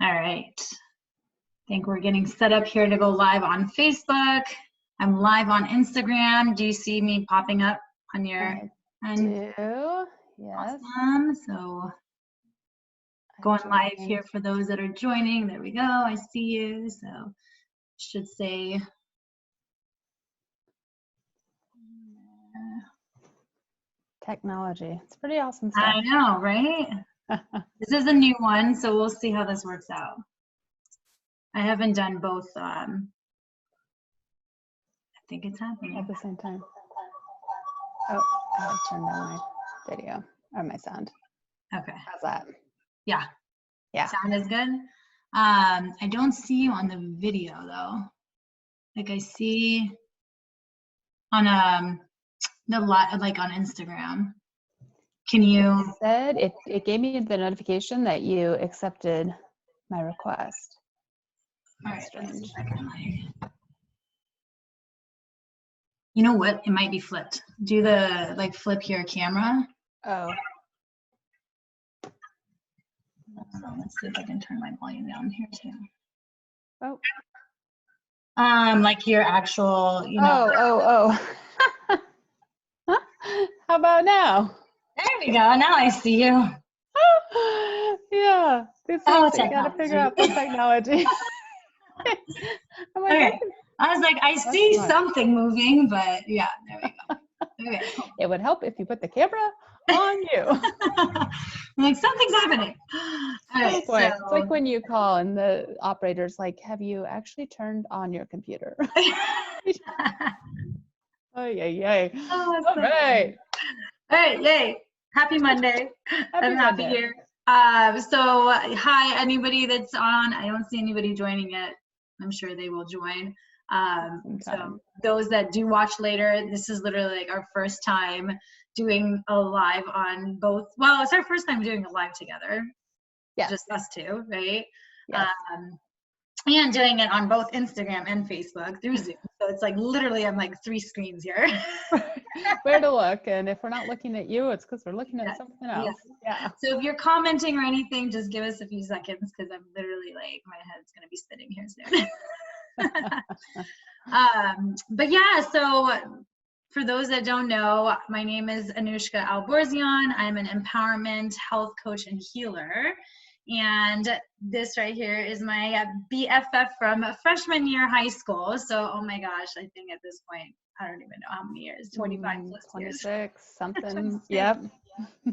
All right. I think we're getting set up here to go live on Facebook. I'm live on Instagram. Do you see me popping up on your end? I do, yes. Awesome. So going live here for those that are joining. There we go. I see you. So should say technology. It's pretty awesome stuff. I know, right? This is a new one, so we'll see how this works out. I haven't done both. I think it's happening at the same time. Oh, I have turned on my video or my sound. Okay. How's that? Yeah. Yeah. Sound is good. I don't see you on the video though. Like I see on like on Instagram. Can you? It said it gave me the notification that you accepted my request. All right, strange. You know what? It might be flipped. Do the flip your camera. Oh. Let's see if I can turn my volume down here too. Oh. Like your actual, you know. Oh. How about now? There we go. Now I see you. Yeah. These things you gotta figure out the technology. I'm like, okay. I was like, I see something moving, but yeah, there we go. Okay. It would help if you put the camera on you. I'm like, something's happening. All right, oh boy. So, it's like when you call and the operator's like, have you actually turned on your computer? Oh, yay. Oh, all right. All right, yay. Happy Monday. I'm happy here. So hi, anybody that's on. I don't see anybody joining yet. I'm sure they will join. So those that do watch later, this is literally like our first time doing a live on both. Well, it's our first time doing a live together. Yeah. Just us two, right? Yes. And doing it on both Instagram and Facebook through Zoom. So it's like literally I'm like 3 screens here. Where to look, and if we're not looking at you, it's because we're looking at something else. Yeah. So if you're commenting or anything, just give us a few seconds because I'm literally like my head's gonna be spinning here soon. But yeah, so for those that don't know, my name is Anuschka Alborzian. I'm an empowerment health coach and healer. And this right here is my BFF from freshman year high school. So, oh my gosh, I think at this point, I don't even know how many years, 25 plus 26, years. something. 26. Yep. So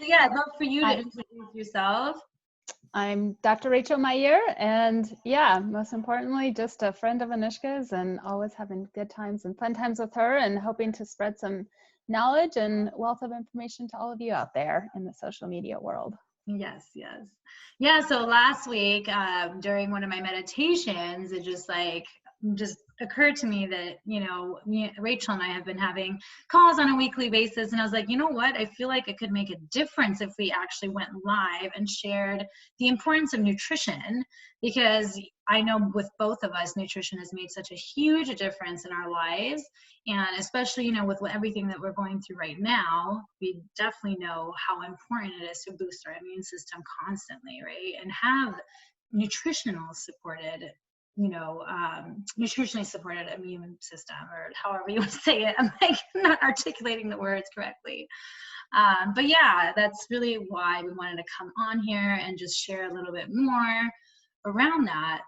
yeah, I'd love for you to introduce yourself. I'm Dr. Rachaelmeir, and yeah, most importantly, just a friend of Anuschka's and always having good times and fun times with her and hoping to spread some knowledge and wealth of information to all of you out there in the social media world. Yes. Yeah, so last week during one of my meditations, it just occurred to me that, you know, Rachael and I have been having calls on a weekly basis, and I was like, you know what, I feel like it could make a difference if we actually went live and shared the importance of nutrition, because I know with both of us, nutrition has made such a huge difference in our lives, and especially, you know, with everything that we're going through right now, we definitely know how important it is to boost our immune system constantly, right, and have nutritionally supported immune system, or however you want to say it. I'm like not articulating the words correctly. But yeah, that's really why we wanted to come on here and just share a little bit more around that.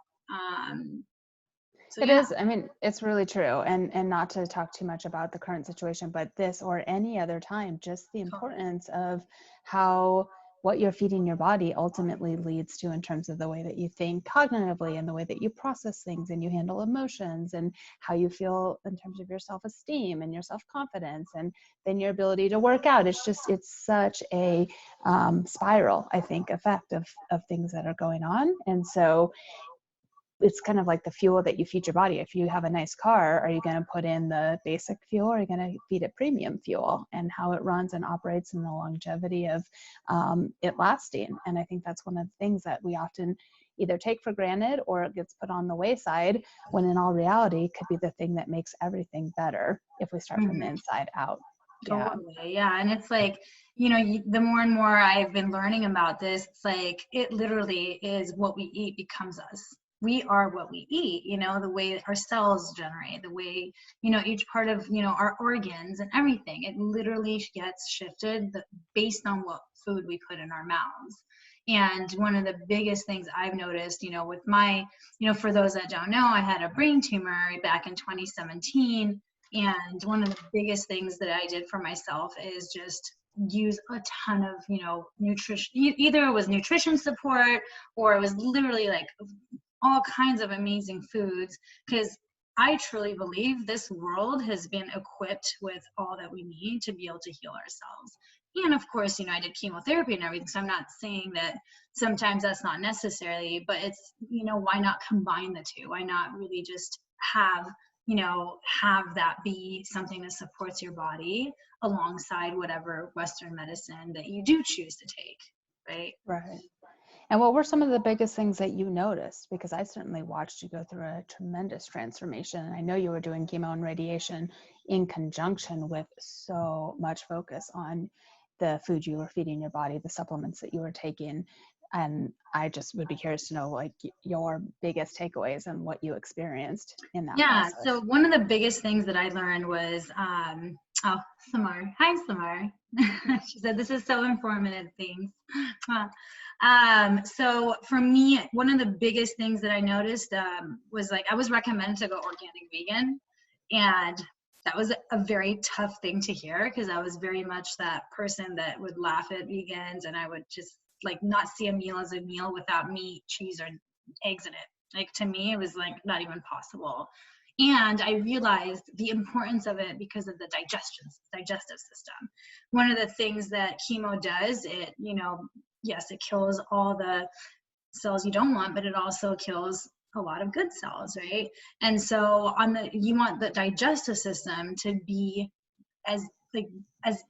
It is, I mean, it's really true. And not to talk too much about the current situation, but this or any other time, just the importance of how what you're feeding your body ultimately leads to in terms of the way that you think cognitively and the way that you process things and you handle emotions and how you feel in terms of your self-esteem and your self-confidence and then your ability to work out. It's such a spiral, I think, effect of things that are going on. And so it's kind of like the fuel that you feed your body. If you have a nice car, are you going to put in the basic fuel, or are you going to feed it premium fuel, and how it runs and operates and the longevity of it lasting? And I think that's one of the things that we often either take for granted or it gets put on the wayside, when in all reality could be the thing that makes everything better if we start from the inside out. Yeah. Totally. Yeah. And it's like, the more and more I've been learning about this, it's like, it literally is what we eat becomes us. We are what we eat, the way our cells generate, the way, each part of, our organs and everything. It literally gets shifted based on what food we put in our mouths. And one of the biggest things I've noticed, with my, for those that don't know, I had a brain tumor back in 2017. And one of the biggest things that I did for myself is just use a ton of, nutrition. Either it was nutrition support or it was literally like all kinds of amazing foods, because I truly believe this world has been equipped with all that we need to be able to heal ourselves. And of course, I did chemotherapy and everything. So I'm not saying that sometimes that's not necessary, but it's, why not combine the two? Why not really just have that be something that supports your body alongside whatever Western medicine that you do choose to take, right? Right. And what were some of the biggest things that you noticed? Because I certainly watched you go through a tremendous transformation. And I know you were doing chemo and radiation in conjunction with so much focus on the food you were feeding your body, the supplements that you were taking. And I just would be curious to know, like, your biggest takeaways and what you experienced in that process. So one of the biggest things that I learned was, Samar. Hi, Samar. She said, this is so informative. Thanks. So for me, one of the biggest things that I noticed was like, I was recommended to go organic vegan. And that was a very tough thing to hear, because I was very much that person that would laugh at vegans, and I would just like not see a meal as a meal without meat, cheese, or eggs in it. Like, to me, it was like not even possible. And I realized the importance of it because of the digestive system. One of the things that chemo does, it, yes, it kills all the cells you don't want, but it also kills a lot of good cells, right? And so you want the digestive system to be as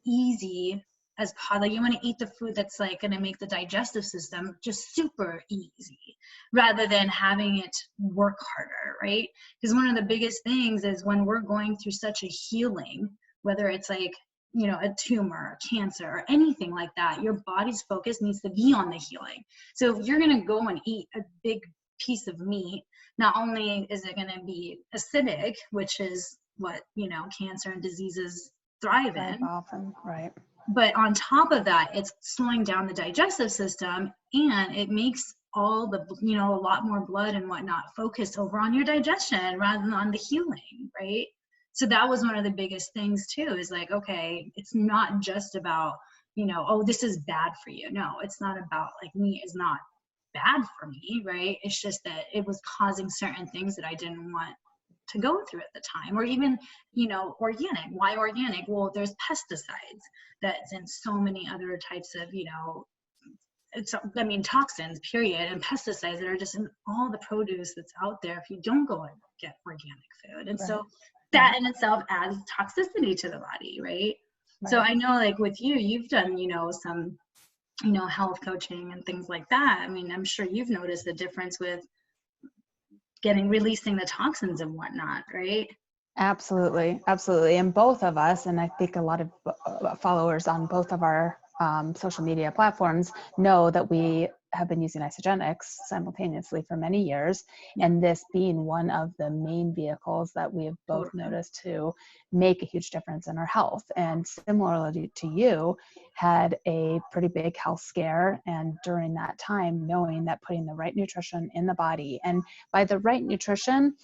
easy as possible. You want to eat the food that's like going to make the digestive system just super easy, rather than having it work harder, right? Because one of the biggest things is when we're going through such a healing, whether it's like, a tumor, cancer, or anything like that, your body's focus needs to be on the healing. So if you're going to go and eat a big piece of meat, not only is it going to be acidic, which is what, cancer and diseases thrive in. Often, right. But on top of that, it's slowing down the digestive system, and it makes all the, a lot more blood and whatnot focused over on your digestion rather than on the healing, right? So that was one of the biggest things too, is like, okay, it's not just about, oh, this is bad for you. No, it's not about like meat is not bad for me, right? It's just that it was causing certain things that I didn't want to go through at the time. Or even, organic. Why organic? Well, there's pesticides that's in so many other types of, toxins, period, and pesticides that are just in all the produce that's out there if you don't go and get organic food. And so that in itself adds toxicity to the body, right? So I know, like with you, you've done, some, health coaching and things like that. I mean, I'm sure you've noticed the difference with releasing the toxins and whatnot, right? Absolutely. And both of us, and I think a lot of followers on both of our social media platforms know that we have been using Isagenix simultaneously for many years, and this being one of the main vehicles that we have both noticed to make a huge difference in our health. And similarly to you, had a pretty big health scare, and during that time, knowing that putting the right nutrition in the body, and by the right nutrition,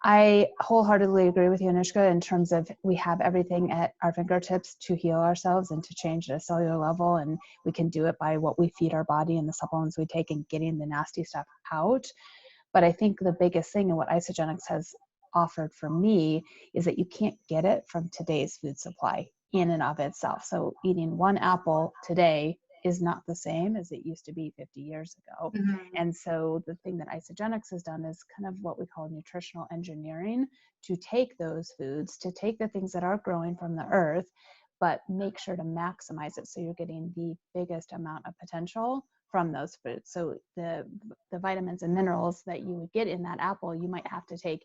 I wholeheartedly agree with you, Anuschka, in terms of we have everything at our fingertips to heal ourselves and to change at a cellular level. And we can do it by what we feed our body and the supplements we take and getting the nasty stuff out. But I think the biggest thing and what Isagenix has offered for me is that you can't get it from today's food supply in and of itself. So eating one apple today is not the same as it used to be 50 years ago. Mm-hmm. And so the thing that Isagenix has done is kind of what we call nutritional engineering, to take those foods, to take the things that are growing from the earth, but make sure to maximize it so you're getting the biggest amount of potential from those foods. So the vitamins and minerals that you would get in that apple, you might have to take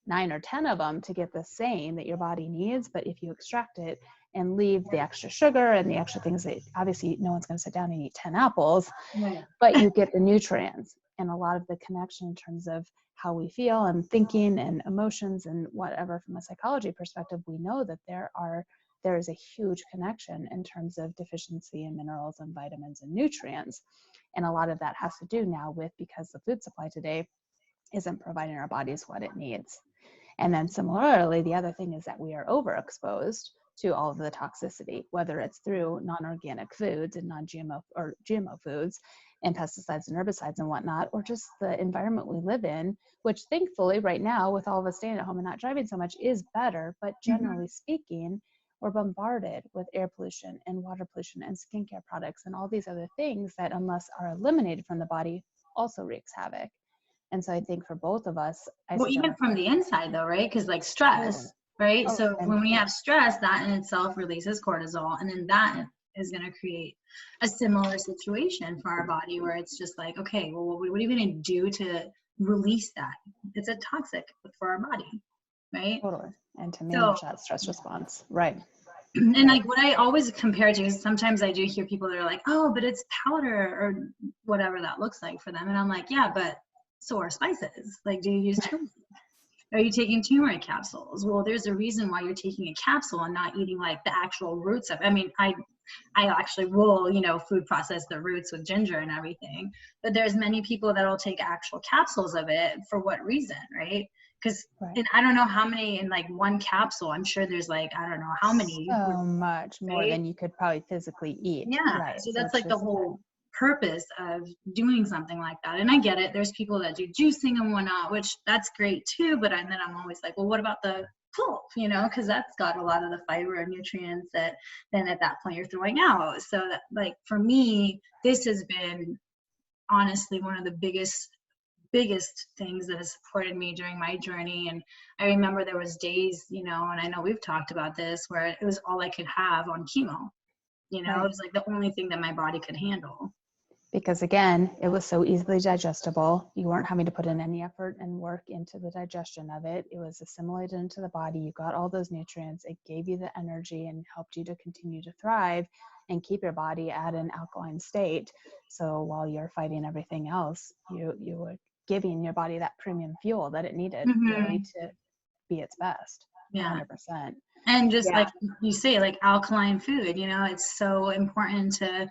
9 or 10 of them to get the same that your body needs. But if you extract it and leave the extra sugar and the extra things that obviously no one's going to sit down and eat 10 apples, Right. but you get the nutrients and a lot of the connection in terms of how we feel and thinking and emotions and whatever. From a psychology perspective, we know that there is a huge connection in terms of deficiency in minerals and vitamins and nutrients. And a lot of that has to do now with, because the food supply today isn't providing our bodies what it needs. And then similarly, the other thing is that we are overexposed to all of the toxicity, whether it's through non-organic foods and non-GMO or GMO foods and pesticides and herbicides and whatnot, or just the environment we live in, which thankfully right now with all of us staying at home and not driving so much is better. But generally speaking, we're bombarded with air pollution and water pollution and skincare products and all these other things that, unless are eliminated from the body, also wreaks havoc. And so I think for both of us, Well, even from the inside though, right? Because like stress, right? Oh, So and when we have stress, that in itself releases cortisol, and then that is going to create a similar situation for our body where it's just like, okay, well, what are you going to do to release that? It's a toxic for our body, right? totally. And to manage that stress response, right? And like what I always compare to is sometimes I do hear people that are like, oh, but it's powder or whatever that looks like for them, and I'm like, yeah, but so are spices. Like, do you use turmeric? Are you taking turmeric capsules? Well, there's a reason why you're taking a capsule and not eating like the actual roots of it. I mean, I actually will, food process the roots with ginger and everything, but there's many people that'll take actual capsules of it. For what reason, right? Because and I don't know how many in like one capsule. I'm sure there's like, I don't know how many. So much more right? than you could probably physically eat. Yeah. Right. So that's like the whole purpose of doing something like that. And I get it. There's people that do juicing and whatnot, which that's great too. But then I'm always like, well, what about the pulp? Because that's got a lot of the fiber and nutrients that then at that point you're throwing out. So that, like, for me, this has been honestly one of the biggest things that has supported me during my journey. And I remember there was days, and I know we've talked about this, where it was all I could have on chemo. It was like the only thing that my body could handle. Because again, it was so easily digestible. You weren't having to put in any effort and work into the digestion of it. It was assimilated into the body. You got all those nutrients. It gave you the energy and helped you to continue to thrive and keep your body at an alkaline state. So while you're fighting everything else, you were giving your body that premium fuel that it needed really to be its best. Yeah. 100%. And just like you say, like alkaline food, it's so important to,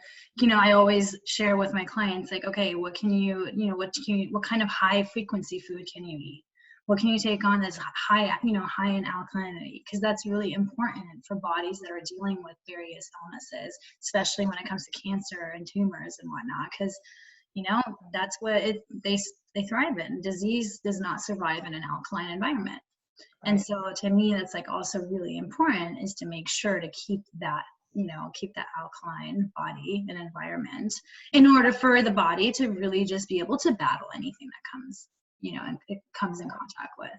I always share with my clients, like, okay, what kind of high frequency food can you eat? What can you take on that's high in alkalinity? Because that's really important for bodies that are dealing with various illnesses, especially when it comes to cancer and tumors and whatnot. Because, that's what they thrive in. Disease does not survive in an alkaline environment. Right. And so to me, that's like also really important, is to make sure to keep that alkaline body and environment in order for the body to really just be able to battle anything that comes, and it comes in contact with.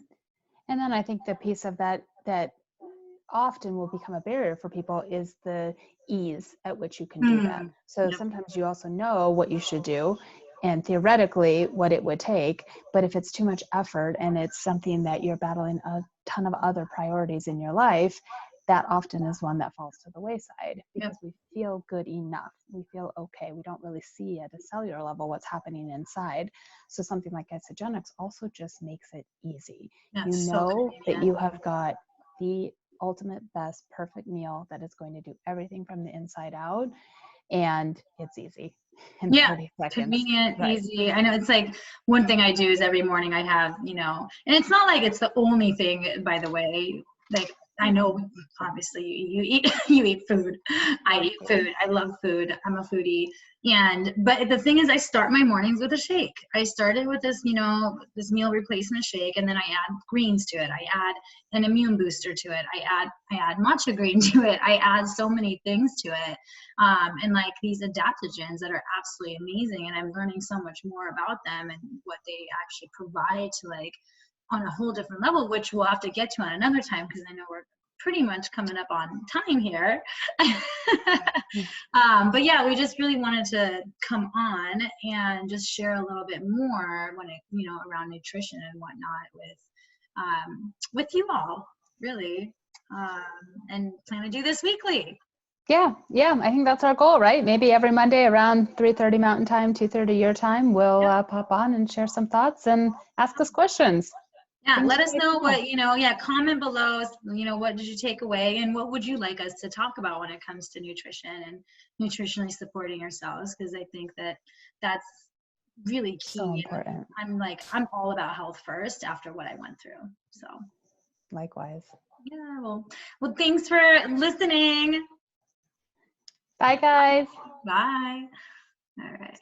And then I think the piece of that often will become a barrier for people is the ease at which you can do that. So sometimes you also know what you should do and theoretically what it would take, but if it's too much effort and it's something that you're battling a ton of other priorities in your life, that often is one that falls to the wayside because we feel good enough. We feel okay. We don't really see at a cellular level what's happening inside. So something like Isagenix also just makes it easy. That you have got the ultimate best perfect meal that is going to do everything from the inside out, and it's easy in 30 seconds. Convenient, easy. I know it's like one thing I do is every morning I have, and it's not like it's the only thing, by the way. Like, I know obviously you eat food. I eat food. I love food. I'm a foodie. But the thing is, I start my mornings with a shake. I started with this, this meal replacement shake, and then I add greens to it. I add an immune booster to it. I add matcha green to it. I add so many things to it. And like these adaptogens that are absolutely amazing. And I'm learning so much more about them and what they actually provide to, like, on a whole different level, which we'll have to get to on another time, because I know we're pretty much coming up on time here. But yeah, we just really wanted to come on and just share a little bit more when it, around nutrition and whatnot with you all, really. and plan to do this weekly. Yeah, I think that's our goal, right? Maybe every Monday around 3:30 Mountain Time, 2:30 your time, we'll pop on and share some thoughts and ask us questions. Yeah, let us know what, comment below, what did you take away and what would you like us to talk about when it comes to nutrition and nutritionally supporting ourselves? Because I think that that's really key. So important. I'm all about health first after what I went through. So likewise. Yeah, well, thanks for listening. Bye, guys. Bye. All right.